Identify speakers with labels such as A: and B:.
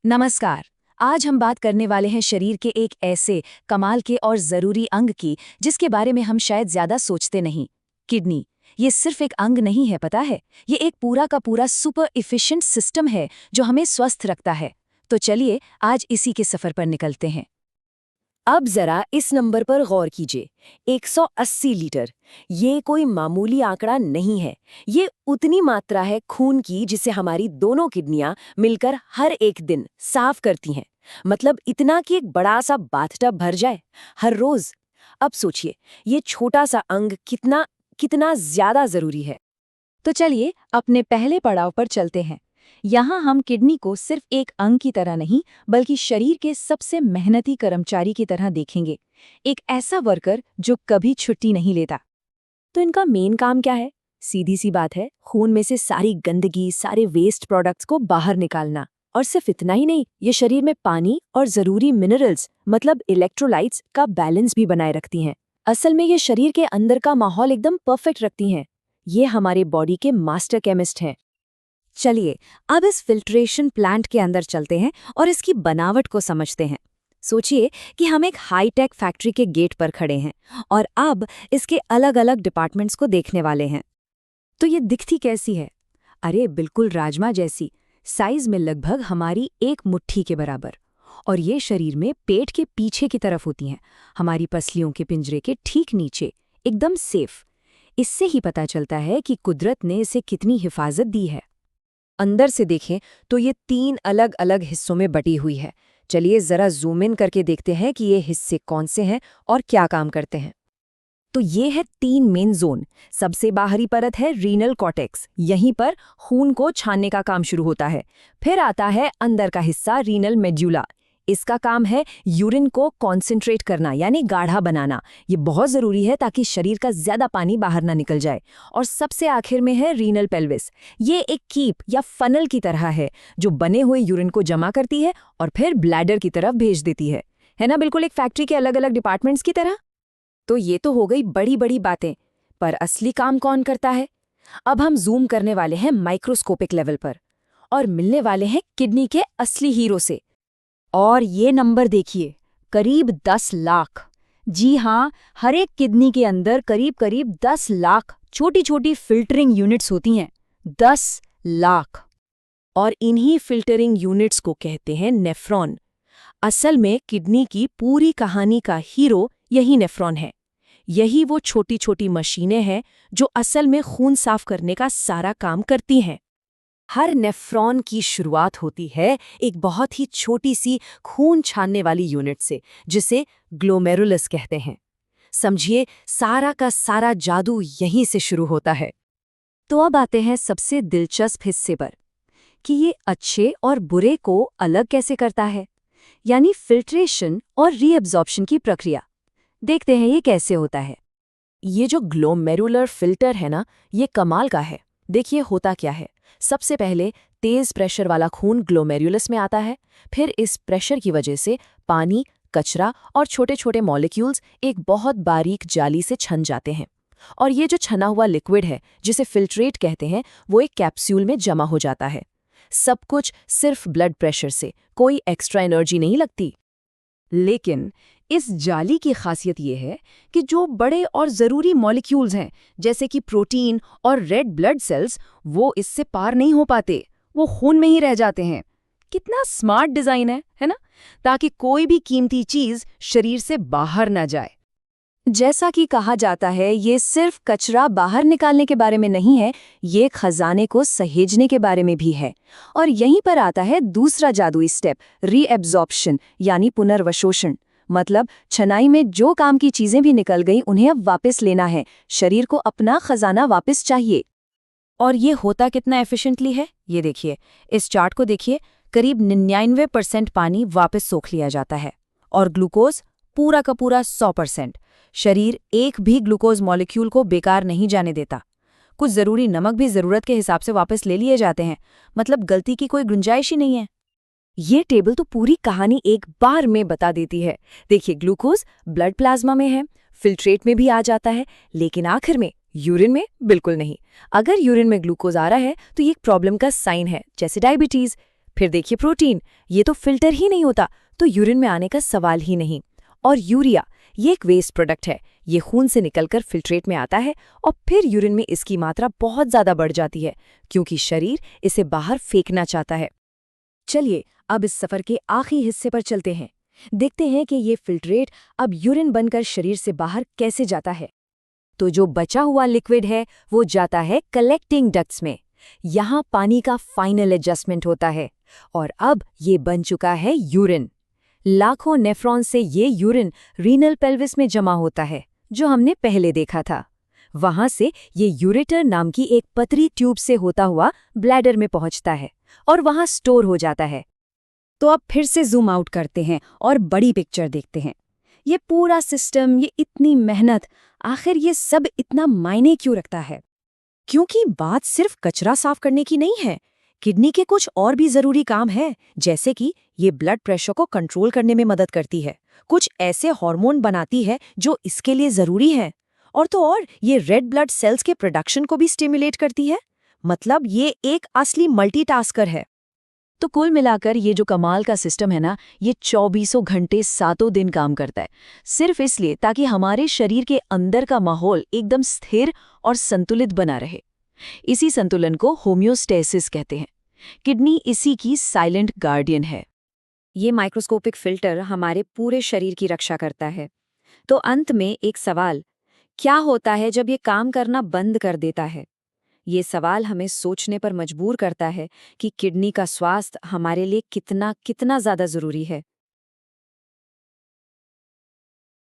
A: नमस्कार। आज हम बात करने वाले हैं शरीर के एक ऐसे कमाल के और ज़रूरी अंग की जिसके बारे में हम शायद ज़्यादा सोचते नहीं। किडनी। ये सिर्फ एक अंग नहीं है, पता है। ये एक पूरा का पूरा सुपर इफ़िशिएंट सिस्टम है जो हमें स्वस्थ रखता है। तो चलिए आज इसी के सफ़र पर निकलते हैं।
B: अब जरा इस नंबर पर गौर कीजिए। 180 लीटर। ये कोई मामूली आंकड़ा नहीं है। ये उतनी मात्रा है खून की जिसे हमारी दोनों किडनियां मिलकर हर एक दिन साफ करती हैं। मतलब इतना कि एक बड़ा सा बाथटब भर जाए हर रोज। अब सोचिए, ये छोटा सा अंग कितना कितना ज्यादा जरूरी है।
A: तो चलिए अपने पहले पड़ाव पर चलते हैं। यहाँ हम किडनी को सिर्फ एक अंग की तरह नहीं बल्कि शरीर के सबसे मेहनती कर्मचारी की तरह देखेंगे। एक ऐसा वर्कर जो कभी छुट्टी नहीं लेता।
B: तो इनका मेन काम क्या है? सीधी सी बात है, खून में से सारी गंदगी, सारे वेस्ट प्रोडक्ट्स को बाहर निकालना। और सिर्फ इतना ही नहीं, ये शरीर में पानी और जरूरी मिनरल्स मतलब इलेक्ट्रोलाइट्स का बैलेंस भी बनाए रखती हैं। असल में ये शरीर के अंदर का माहौल एकदम परफेक्ट रखती हैं। ये हमारे बॉडी के मास्टर केमिस्ट हैं।
A: चलिए अब इस फिल्ट्रेशन प्लांट के अंदर चलते हैं और इसकी बनावट को समझते हैं। सोचिए कि हम एक हाईटेक फैक्ट्री के गेट पर खड़े हैं और अब इसके अलग अलग डिपार्टमेंट्स को देखने वाले हैं। तो ये दिखती कैसी है? अरे बिल्कुल राजमा जैसी, साइज में लगभग हमारी एक मुट्ठी के बराबर। और ये शरीर में पेट के पीछे की तरफ होती हैं, हमारी पसलियों के पिंजरे के ठीक नीचे, एकदम सेफ। इससे ही पता चलता है कि कुदरत ने इसे कितनी हिफाजत दी है।
B: अंदर से देखें तो ये 3 अलग अलग हिस्सों में बटी हुई है। चलिए जरा जूम इन करके देखते हैं कि ये हिस्से कौन से हैं और क्या काम करते हैं। तो ये है 3 मेन जोन। सबसे बाहरी परत है रीनल कॉर्टेक्स। यहीं पर खून को छानने का काम शुरू होता है। फिर आता है अंदर का हिस्सा रीनल मेड्यूला। इसका काम है यूरिन को कॉन्सेंट्रेट करना यानी गाढ़ा बनाना। ये बहुत ज़रूरी है ताकि शरीर का ज़्यादा पानी बाहर ना निकल जाए। और सबसे आखिर में है रीनल पेल्विस। ये एक कीप या फनल की तरह है जो बने हुए यूरिन को जमा करती है और फिर ब्लैडर की तरफ भेज देती है ना? बिल्कुल एक फैक्ट्री के अलग अलग डिपार्टमेंट्स की तरह। तो ये तो हो गई बड़ी बड़ी बातें, पर असली काम कौन करता है? अब हम जूम करने वाले हैं माइक्रोस्कोपिक लेवल पर और मिलने वाले हैं किडनी के असली हीरो से।
A: और ये नंबर देखिए, करीब 10 लाख। जी हाँ, हर एक किडनी के अंदर करीब करीब 10 लाख छोटी छोटी फिल्टरिंग यूनिट्स होती हैं। 10 लाख।
B: और इन्हीं फिल्टरिंग यूनिट्स को कहते हैं नेफ्रॉन। असल में किडनी की पूरी कहानी का हीरो यही नेफ्रॉन है। यही वो छोटी छोटी मशीनें हैं जो असल में खून साफ करने का सारा काम करती हैं। हर नेफ्रॉन की शुरुआत होती है एक बहुत ही छोटी सी खून छानने वाली यूनिट से, जिसे ग्लोमेरुलस कहते हैं। समझिए, सारा का सारा जादू यहीं से शुरू होता है।
A: तो अब आते हैं सबसे दिलचस्प हिस्से पर कि ये अच्छे और बुरे को अलग कैसे करता है, यानी फिल्ट्रेशन और रीअब्जॉर्प्शन की प्रक्रिया। देखते हैं ये कैसे होता है।
B: ये जो ग्लोमेरुलर फिल्टर है ना, ये कमाल का है। देखिए होता क्या है। सबसे पहले तेज प्रेशर वाला खून ग्लोमेरुलस में आता है। फिर इस प्रेशर की वजह से पानी, कचरा और छोटे छोटे मॉलिक्यूल्स एक बहुत बारीक जाली से छन जाते हैं। और ये जो छना हुआ लिक्विड है जिसे फिल्ट्रेट कहते हैं, वो एक कैप्सूल में जमा हो जाता है। सब कुछ सिर्फ ब्लड प्रेशर से, कोई एक्स्ट्रा एनर्जी नहीं लगती।
A: लेकिन इस जाली की खासियत ये है कि जो बड़े और ज़रूरी मॉलिक्यूल्स हैं जैसे कि प्रोटीन और रेड ब्लड सेल्स, वो इससे पार नहीं हो पाते। वो खून में ही रह जाते हैं। कितना स्मार्ट डिज़ाइन है ना? ताकि कोई भी कीमती चीज़ शरीर से बाहर ना जाए। जैसा कि कहा जाता है, ये सिर्फ कचरा बाहर निकालने के बारे में नहीं है, ये खजाने को सहेजने के बारे में भी है। और यहीं पर आता है दूसरा जादुई स्टेप, रीएब्जॉर्प्शन यानी पुनर्वशोषण। मतलब छनाई में जो काम की चीजें भी निकल गई उन्हें अब वापस लेना है। शरीर को अपना खजाना वापस चाहिए।
B: और ये होता कितना एफिशिएंटली है, ये देखिए। इस चार्ट को देखिए, करीब 99% पानी वापस सोख लिया जाता है और ग्लूकोज पूरा का पूरा 100%। शरीर एक भी ग्लूकोज मॉलिक्यूल को बेकार नहीं जाने देता। कुछ ज़रूरी नमक भी ज़रूरत के हिसाब से वापस ले लिए जाते हैं। मतलब गलती की कोई गुंजाइश ही नहीं है। ये टेबल तो पूरी कहानी एक बार में बता देती है। देखिए, ग्लूकोज ब्लड प्लाज्मा में है, फिल्ट्रेट में भी आ जाता है, लेकिन आखिर में यूरिन में बिल्कुल नहीं। अगर यूरिन में ग्लूकोज आ रहा है तो ये एक प्रॉब्लम का साइन है, जैसे डायबिटीज। फिर देखिए प्रोटीन, ये तो फिल्टर ही नहीं होता, तो यूरिन में आने का सवाल ही नहीं। और यूरिया, ये एक वेस्ट प्रोडक्ट है, ये खून से निकलकर फिल्ट्रेट में आता है और फिर यूरिन में इसकी मात्रा बहुत ज़्यादा बढ़ जाती है क्योंकि शरीर इसे बाहर फेंकना चाहता है।
A: चलिए अब इस सफर के आखिरी हिस्से पर चलते हैं। देखते हैं कि ये फिल्ट्रेट अब यूरिन बनकर शरीर से बाहर कैसे जाता है। तो जो बचा हुआ लिक्विड है वो जाता है कलेक्टिंग डक्ट्स में। यहाँ पानी का फाइनल एडजस्टमेंट होता है और अब ये बन चुका है यूरिन। लाखों नेफ्रॉन से ये यूरिन रीनल पेल्विस में जमा होता है, जो हमने पहले देखा था। वहां से ये यूरेटर नाम की एक पतली ट्यूब से होता हुआ ब्लैडर में पहुंचता है और वहां स्टोर हो जाता है। तो अब फिर से जूम आउट करते हैं और बड़ी पिक्चर देखते हैं। ये पूरा सिस्टम, ये इतनी मेहनत, आखिर ये सब इतना मायने क्यों रखता है? क्योंकि बात सिर्फ कचरा साफ करने की नहीं है। किडनी के कुछ और भी जरूरी काम है, जैसे कि ये ब्लड प्रेशर को कंट्रोल करने में मदद करती है, कुछ ऐसे हार्मोन बनाती है जो इसके लिए जरूरी हैं, और तो और ये रेड ब्लड सेल्स के प्रोडक्शन को भी स्टिमुलेट करती है। मतलब ये एक असली मल्टीटास्कर है। तो कुल मिलाकर ये जो कमाल का सिस्टम है ना, ये 24 घंटे 7 दिन काम करता है, सिर्फ इसलिए ताकि हमारे शरीर के अंदर का माहौल एकदम स्थिर और संतुलित बना रहे। इसी संतुलन को होम्योस्टेसिस कहते हैं। किडनी इसी की साइलेंट गार्डियन है।
B: ये माइक्रोस्कोपिक फिल्टर हमारे पूरे शरीर की रक्षा करता है। तो अंत में एक सवाल, क्या होता है जब ये काम करना बंद कर देता है? ये सवाल हमें सोचने पर मजबूर करता है कि किडनी का स्वास्थ्य हमारे लिए कितना कितना ज़्यादा ज़रूरी है।